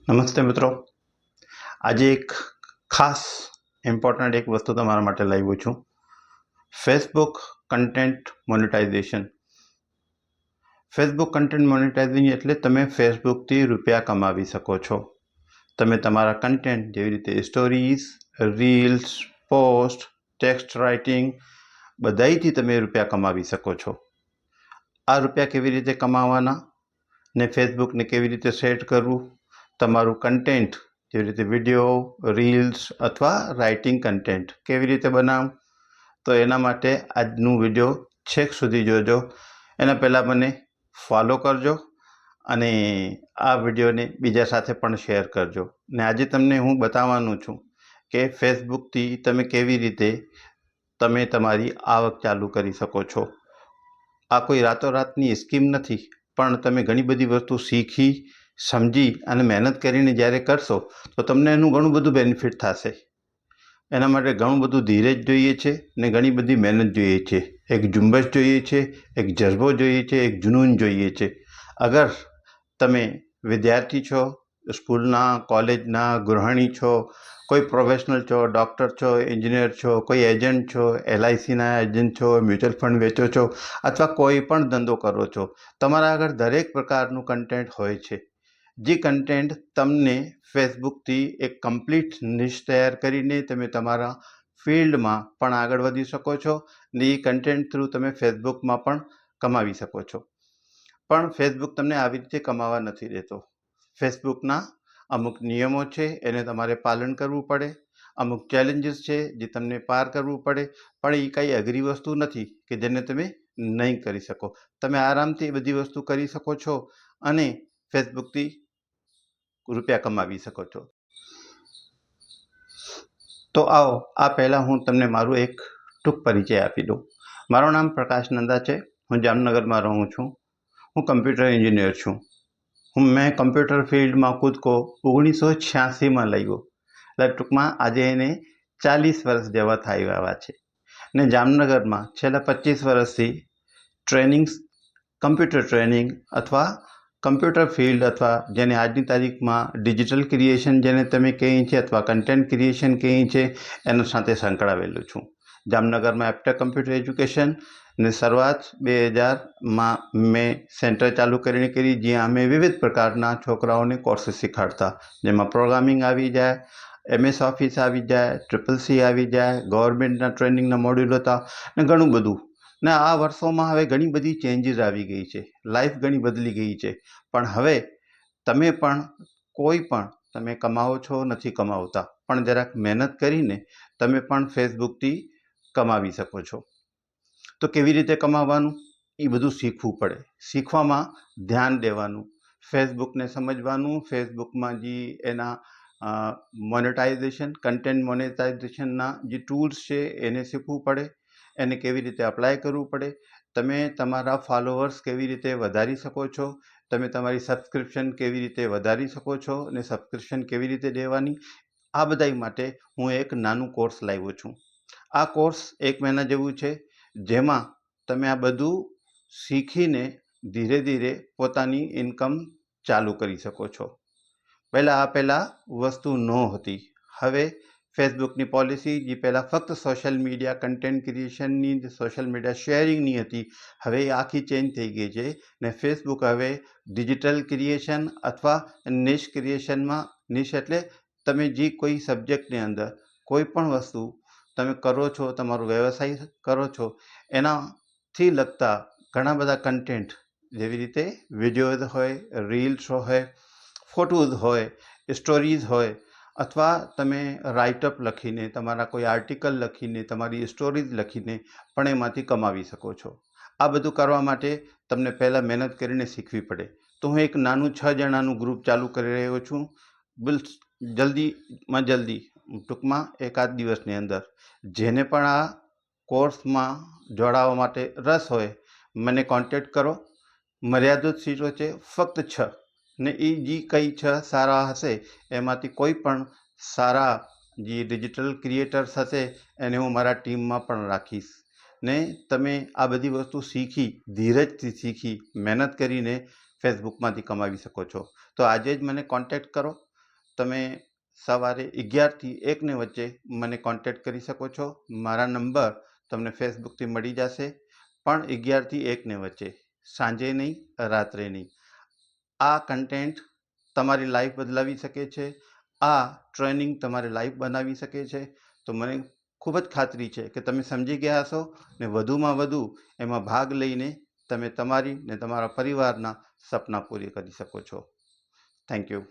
નમસ્તે મિત્રો. આજે એક ખાસ ઇમ્પોર્ટન્ટ એક વસ્તુ તમારા માટે લાવ્યો છું. Facebook content monetization. Facebook content monetizing એટલે તમે ફેસબુકથી રૂપિયા કમાવી શકો છો. તમે તમારા કન્ટેન્ટ જેવી રીતે stories, reels, post, text writing બધાયથી તમે રૂપિયા કમાવી શકો છો. આ રૂપિયા કેવી રીતે કમાવાના ને ફેસબુકને કેવી રીતે સેટ કરવું, તમારું કન્ટેન્ટ જેવી રીતે વિડીયો, રીલ્સ અથવા રાઇટિંગ કન્ટેન્ટ કેવી રીતે બનાવવું, તો એના માટે આજનું વિડીયો છેક સુધી જોજો. એના પહેલાં મને ફોલો કરજો અને આ વિડીયોને બીજા સાથે પણ શેર કરજો. ને આજે તમને હું બતાવવાનું છું કે ફેસબુકથી તમે કેવી રીતે તમે તમારી આવક ચાલુ કરી શકો છો. આ કોઈ રાતોરાતની સ્કીમ નથી, પણ તમે ઘણી બધી વસ્તુ શીખી, સમજી અને મહેનત કરીને જ્યારે કરશો તો તમને એનું ઘણું બધું બેનિફિટ થશે. એના માટે ઘણું બધું ધીરજ જોઈએ છે ને ઘણી બધી મહેનત જોઈએ છે, એક ઝુંબશ જોઈએ છે, એક જઝ્બો જોઈએ છે, એક જુનૂન જોઈએ છે. અગર તમે વિદ્યાર્થી છો, સ્કૂલના, કોલેજના, ગૃહિણી છો, કોઈ પ્રોફેશનલ છો, ડૉક્ટર છો, એન્જિનિયર છો, કોઈ એજન્ટ છો, LICના એજન્ટ છો, મ્યુચ્યુઅલ ફંડ વેચો છો અથવા કોઈ પણ ધંધો કરો છો, તમારા આગળ દરેક પ્રકારનું કન્ટેન્ટ હોય છે. જે કન્ટેન્ટ તમને ફેસબુકથી એક કમ્પ્લીટ નિશ તૈયાર કરીને તમે તમારા ફિલ્ડમાં પણ આગળ વધી શકો છો ને એ કન્ટેન્ટ થ્રુ તમે ફેસબુકમાં પણ કમાવી શકો છો. પણ ફેસબુક તમને આવી રીતે કમાવા નથી દેતો. ફેસબુકના અમુક નિયમો છે, એને તમારે પાલન કરવું પડે. અમુક ચેલેન્જીસ છે જે તમને પાર કરવું પડે, પણ એ કંઈ અઘરી વસ્તુ નથી કે જેને તમે નહીં કરી શકો. તમે આરામથી એ બધી વસ્તુ કરી શકો છો અને ફેસબુકથી રૂપિયા કમાવી શકો છો. તો આવો, આ પહેલાં હું તમને મારું એક ટૂંક પરિચય આપી દઉં. મારું નામ પ્રકાશ નંદા છે. હું જામનગરમાં રહું છું. હું કમ્પ્યુટર એન્જિનિયર છું. મેં કમ્પ્યુટર ફિલ્ડમાં કૂદકો 1986માં લાગ્યો. એટલે ટૂંકમાં આજે એને 40 વર્ષ જેવા થઈ આવ્યા છે. ને જામનગરમાં છેલ્લા 25 વર્ષથી કમ્પ્યુટર ટ્રેનિંગ અથવા કમ્પ્યુટર ફિલ્ડ અથવા જેને આજની તારીખમાં ડિજિટલ ક્રિએશન જેને તમે કહીએ છીએ અથવા કન્ટેન્ટ ક્રિએશન કહીએ છીએ એના સાથે સંકળાવેલું છું. જામનગરમાં એપ્ટેક કમ્પ્યુટર એજ્યુકેશન ને શરૂઆત 2000માં મેં સેન્ટર ચાલુ કરીને કરી, જ્યાં અમે વિવિધ પ્રકારના છોકરાઓને કોર્સીસ શીખવાડતા, જેમાં પ્રોગ્રામિંગ આવી જાય, MS ઓફિસ આવી જાય, CCC આવી જાય, ગવર્મેન્ટના ટ્રેનિંગના મોડ્યુલ હતા ને ઘણું બધું. ને આ વર્ષોમાં હવે ઘણી બધી ચેન્જીસ આવી ગઈ છે, લાઈફ ઘણી બદલી ગઈ છે. પણ હવે તમે પણ કોઈ પણ તમે કમાવો છો નથી કમાવતા, પણ જરાક મહેનત કરીને તમે પણ ફેસબુકથી કમાવી શકો છો. તો કેવી રીતે કમાવાનું એ બધું શીખવું પડે. શીખવામાં ધ્યાન દેવાનું, ફેસબુકને સમજવાનું, ફેસબુકમાં જે એના મોનેટાઇઝેશન, કન્ટેન્ટ મોનેટાઇઝેશનના જે ટૂલ્સ છે એને શીખવું પડે, એને કેવી રીતે અપ્લાય કરવું પડે, તમે તમારા ફોલોવર્સ કેવી રીતે વધારી શકો છો, તમે તમારી સબસ્ક્રિપ્શન કેવી રીતે વધારી શકો છો અને સબસ્ક્રિપ્શન કેવી રીતે દેવાની, આ બધા માટે હું એક નાનું કોર્સ લાવ્યો છું. આ કોર્સ 1 મહિના જેવું છે, જેમાં તમે આ બધું શીખીને ધીરે ધીરે પોતાની ઇન્કમ ચાલુ કરી શકો છો. પહેલાં વસ્તુ ન હતી. હવે ફેસબુકની પોલિસી જે પહેલાં ફક્ત સોશિયલ મીડિયા કન્ટેન્ટ ક્રિએશનની, સોશિયલ મીડિયા શેરિંગની હતી, હવે એ આખી ચેન્જ થઈ ગઈ છે ને ફેસબુક હવે ડિજિટલ ક્રિએશન અથવા નિશ ક્રિએશનમાં, નિશ એટલે તમે જે કોઈ સબ્જેક્ટની અંદર કોઈ પણ વસ્તુ તમે કરો છો, તમારો વ્યવસાય કરો છો, એનાથી લગતા ઘણા બધા કન્ટેન્ટ જેવી રીતે વિડીયોઝ હોય, રીલ્સ હોય, ફોટોઝ હોય, સ્ટોરીઝ હોય, અથવા તમે રાઇટઅપ લખીને, તમારા કોઈ આર્ટિકલ લખીને, તમારી સ્ટોરીઝ લખીને પણ એમાંથી કમાવી શકો છો. આ બધું કરવા માટે તમને પહેલાં મહેનત કરીને શીખવી પડે. તો હું એક નાનું 6 જણાનું ગ્રુપ ચાલુ કરી રહ્યો છું. જલ્દીમાં જલ્દી, ટૂંકમાં એકાદ દિવસની અંદર જેને પણ આ કોર્સમાં જોડાવા માટે રસ હોય મને કોન્ટેક્ટ કરો. મર્યાદિત સીટો છે, ફક્ત 6, ને એ જે કંઈ 6 સારા હશે એમાંથી કોઈ પણ સારા જે ડિજિટલ ક્રિએટર્સ હશે એને હું મારા ટીમમાં પણ રાખીશ. ને તમે આ બધી વસ્તુ શીખી, ધીરજથી શીખી, મહેનત કરીને ફેસબુકમાંથી કમાવી શકો છો. તો આજે જ મને કોન્ટેક્ટ કરો. તમે સવારે 11થી 1 વચ્ચે મને કોન્ટેક્ટ કરી શકો છો. મારા નંબર તમને ફેસબુકથી મળી જશે, પણ 11થી 1 વચ્ચે, સાંજે નહીં, રાત્રે નહીં. આ કન્ટેન્ટ તમારી લાઈફ બદલાવી શકે છે. આ ટ્રેનિંગ તમારી લાઈફ બનાવી શકે છે. તો મને ખૂબ જ ખાતરી છે કે તમે સમજી ગયા હશો ને વધુમાં વધુ એમાં ભાગ લઈને તમે તમારી ને તમારા પરિવારના સપના પૂરી કરી શકો છો. Thank you.